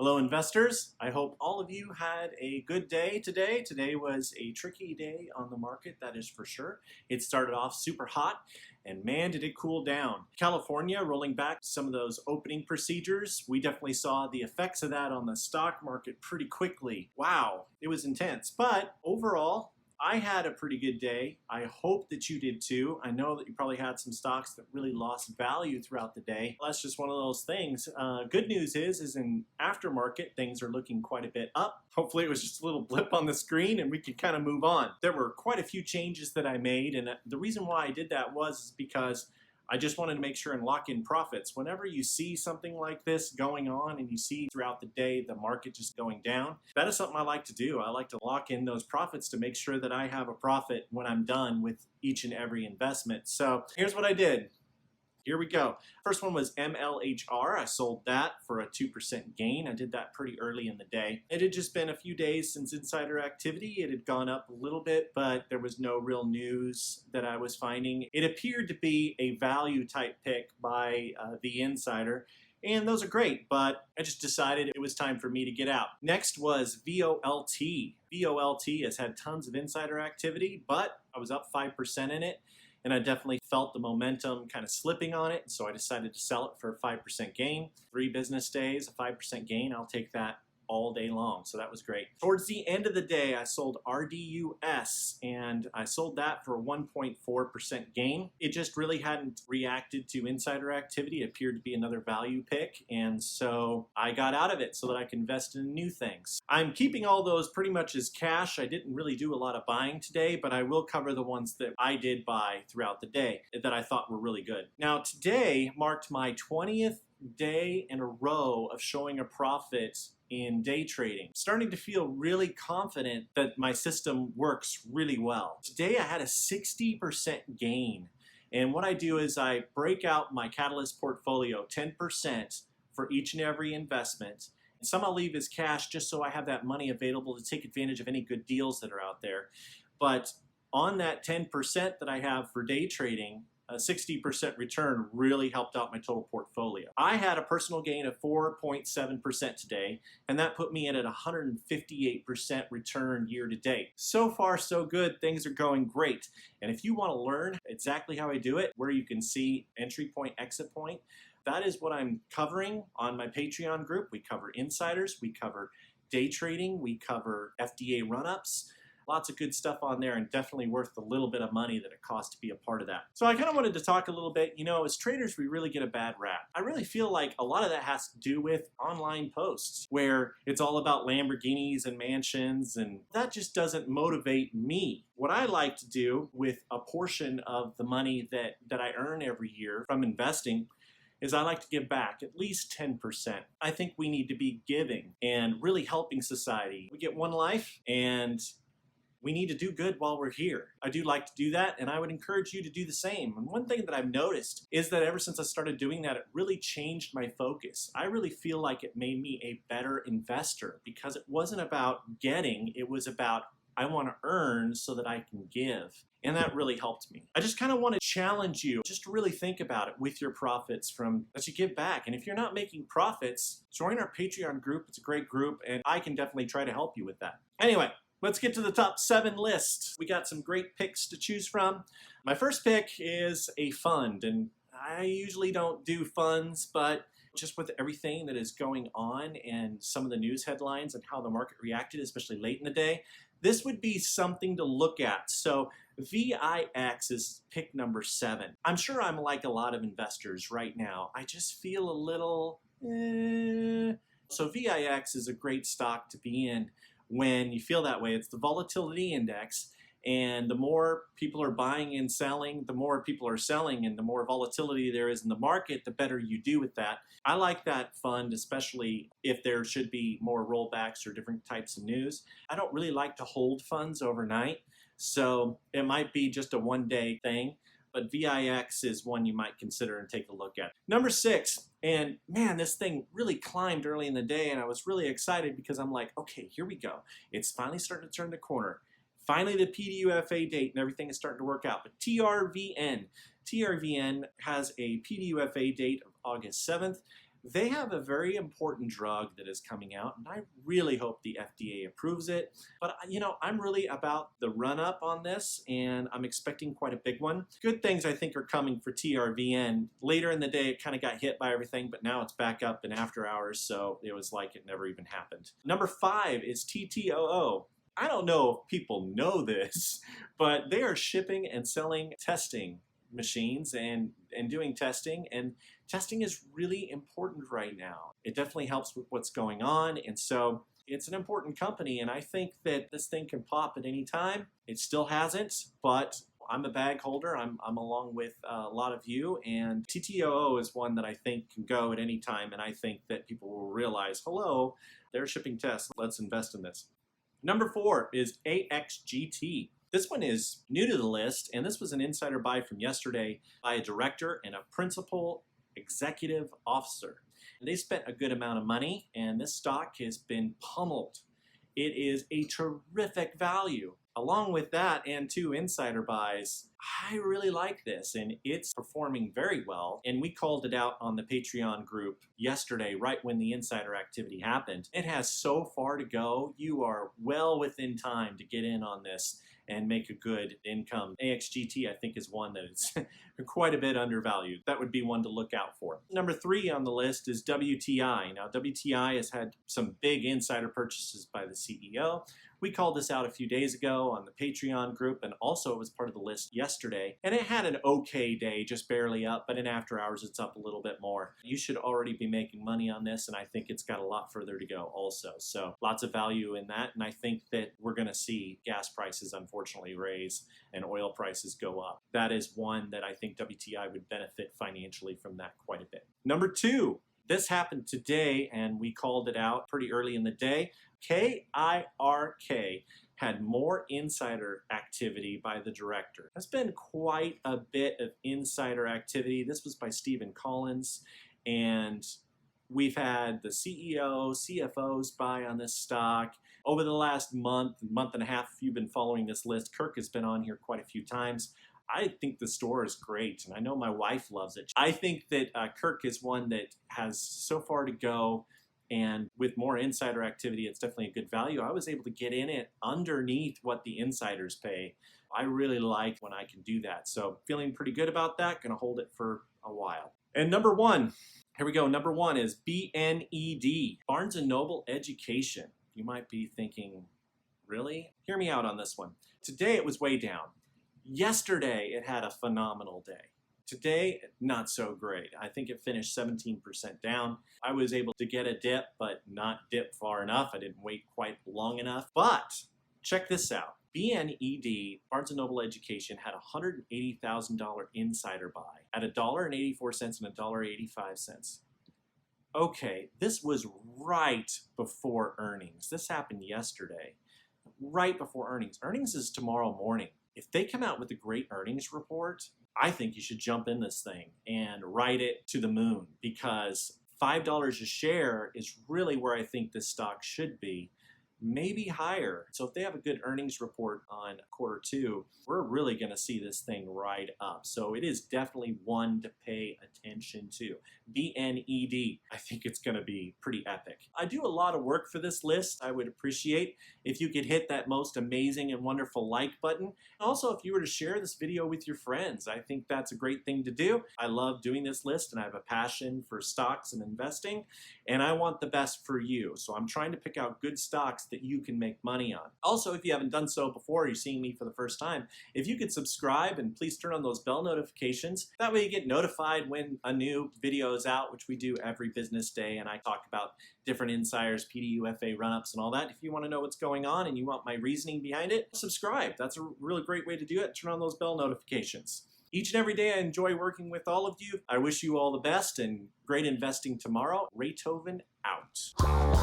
Hello investors, I hope all of you had a good day today. Today was a tricky day on the market, that is for sure. It started off super hot and man did it cool down. California rolling back some of those opening procedures. We definitely saw the effects of that on the stock market pretty quickly. Wow, it was intense. But overall, I had a pretty good day. I hope that you did too. I know that you probably had some stocks that really lost value throughout the day. Well, that's just one of those things. Good news is in aftermarket, things are looking quite a bit up. Hopefully it was just a little blip on the screen and we could kind of move on. There were quite a few changes that I made, and the reason why I did that was because I just wanted to make sure and lock in profits. Whenever you see something like this going on and you see throughout the day the market just going down, that is something I like to do. I like to lock in those profits to make sure that I have a profit when I'm done with each and every investment. So here's what I did. Here we go. First one was MLHR. I sold that for a 2% gain. I did that pretty early in the day. It had just been a few days since insider activity. It had gone up a little bit, but there was no real news that I was finding. It appeared to be a value type pick by the insider. And those are great, but I just decided it was time for me to get out. Next was VOLT. VOLT has had tons of insider activity, but I was up 5% in it. And I definitely felt the momentum kind of slipping on it, so I decided to sell it for a 5% gain. 3 business days, a 5% gain, I'll take that all day long, so that was great. Towards the end of the day, I sold RDUS, and I sold that for a 1.4% gain. It just really hadn't reacted to insider activity. It appeared to be another value pick, and so I got out of it so that I can invest in new things. I'm keeping all those pretty much as cash. I didn't really do a lot of buying today, but I will cover the ones that I did buy throughout the day that I thought were really good. Now, today marked my 20th day in a row of showing a profit in day trading. Starting to feel really confident that my system works really well. Today I had a 60% gain. And what I do is I break out my Catalyst portfolio 10% for each and every investment. And some I'll leave as cash just so I have that money available to take advantage of any good deals that are out there. But on that 10% that I have for day trading, a 60% return really helped out my total portfolio. I had a personal gain of 4.7% today, and that put me in at 158% return year to date. So far, so good. Things are going great. And if you want to learn exactly how I do it, where you can see entry point, exit point, that is what I'm covering on my Patreon group. We cover insiders, we cover day trading, we cover FDA run-ups. Lots of good stuff on there, and definitely worth the little bit of money that it costs to be a part of that. So I kind of wanted to talk a little bit, you know, as traders, we really get a bad rap. I really feel like a lot of that has to do with online posts where it's all about Lamborghinis and mansions, and that just doesn't motivate me. What I like to do with a portion of the money that I earn every year from investing is I like to give back at least 10%. I think we need to be giving and really helping society. We get one life, and we need to do good while we're here. I do like to do that, and I would encourage you to do the same. And one thing that I've noticed is that ever since I started doing that, it really changed my focus. I really feel like it made me a better investor because it wasn't about getting, it was about I want to earn so that I can give. And that really helped me. I just kind of want to challenge you just to really think about it with your profits from that you give back. And if you're not making profits, join our Patreon group. It's a great group, and I can definitely try to help you with that. Anyway, let's get to the top 7 list. We got some great picks to choose from. My first pick is a fund, and I usually don't do funds, but just with everything that is going on and some of the news headlines and how the market reacted, especially late in the day, this would be something to look at. So VIX is pick number 7. I'm sure I'm like a lot of investors right now. I just feel a little, So VIX is a great stock to be in when you feel that way. It's the volatility index, and the more people are buying and selling, the more people are selling, and the more volatility there is in the market, the better you do with that. I like that fund, especially if there should be more rollbacks or different types of news. I don't really like to hold funds overnight, so it might be just a one-day thing, but VIX is one you might consider and take a look at. Number 6, and man, this thing really climbed early in the day, and I was really excited because I'm like, okay, here we go. It's finally starting to turn the corner. Finally, the PDUFA date and everything is starting to work out. But TRVN has a PDUFA date of August 7th. They have a very important drug that is coming out, and I really hope the FDA approves it. But, I'm really about the run-up on this, and I'm expecting quite a big one. Good things, I think, are coming for TRVN. Later in the day, it kind of got hit by everything, but now it's back up in after hours, so it was like it never even happened. Number 5 is TTOO. I don't know if people know this, but they are shipping and selling testing machines and doing testing, and testing is really important right now. It definitely helps with what's going on, and so it's an important company, and I think that this thing can pop at any time. It still hasn't, but I'm a bag holder. I'm along with a lot of you, and TTOO is one that I think can go at any time, and I think that people will realize, hello, they're shipping tests. Let's invest in this. Number 4 is AXGT. This one is new to the list, and this was an insider buy from yesterday by a director and a principal executive officer. And they spent a good amount of money, and this stock has been pummeled. It is a terrific value. Along with that and 2 insider buys, I really like this, and it's performing very well. And we called it out on the Patreon group yesterday, right when the insider activity happened. It has so far to go. You are well within time to get in on this and make a good income. AXGT, I think, is one that is quite a bit undervalued. That would be one to look out for. Number 3 on the list is WTI. Now, WTI has had some big insider purchases by the CEO. We called this out a few days ago on the Patreon group, and also it was part of the list yesterday. And it had an okay day, just barely up, but in after hours it's up a little bit more. You should already be making money on this, and I think it's got a lot further to go also. So lots of value in that, and I think that we're going to see gas prices unfortunately raise and oil prices go up. That is one that I think WTI would benefit financially from that quite a bit. Number 2. This happened today, and we called it out pretty early in the day. KIRK had more insider activity by the director. There's been quite a bit of insider activity. This was by Stephen Collins, and we've had the CEO, CFOs buy on this stock. Over the last month and a half, if you've been following this list, KIRK has been on here quite a few times. I think the store is great, and I know my wife loves it. I think that KIRK is one that has so far to go, and with more insider activity, it's definitely a good value. I was able to get in it underneath what the insiders pay. I really like when I can do that, so feeling pretty good about that. Gonna hold it for a while. And number 1, here we go. Number 1 is BNED, Barnes & Noble Education. You might be thinking, really? Hear me out on this one. Today it was way down. Yesterday, it had a phenomenal day. Today, not so great. I think it finished 17% down. I was able to get a dip, but not dip far enough. I didn't wait quite long enough. But check this out. BNED, Barnes & Noble Education, had a $180,000 insider buy at $1.84 and $1.85. Okay, this was right before earnings. This happened yesterday, right before earnings. Earnings is tomorrow morning. If they come out with a great earnings report, I think you should jump in this thing and ride it to the moon, because $5 a share is really where I think this stock should be, maybe higher. So if they have a good earnings report on Q2, we're really going to see this thing ride up. So it is definitely one to pay attention to. BNED, I think it's going to be pretty epic. I do a lot of work for this list. I would appreciate if you could hit that most amazing and wonderful like button. Also, if you were to share this video with your friends, I think that's a great thing to do. I love doing this list, and I have a passion for stocks and investing, and I want the best for you. So I'm trying to pick out good stocks that you can make money on. Also, if you haven't done so before, you're seeing me for the first time, if you could subscribe and please turn on those bell notifications. That way you get notified when a new video is out, which we do every business day, and I talk about different insiders, PDUFA run-ups and all that. If you want to know what's going on and you want my reasoning behind it, subscribe. That's a really great way to do it. Turn on those bell notifications. Each and every day I enjoy working with all of you. I wish you all the best and great investing tomorrow. Raythoven out.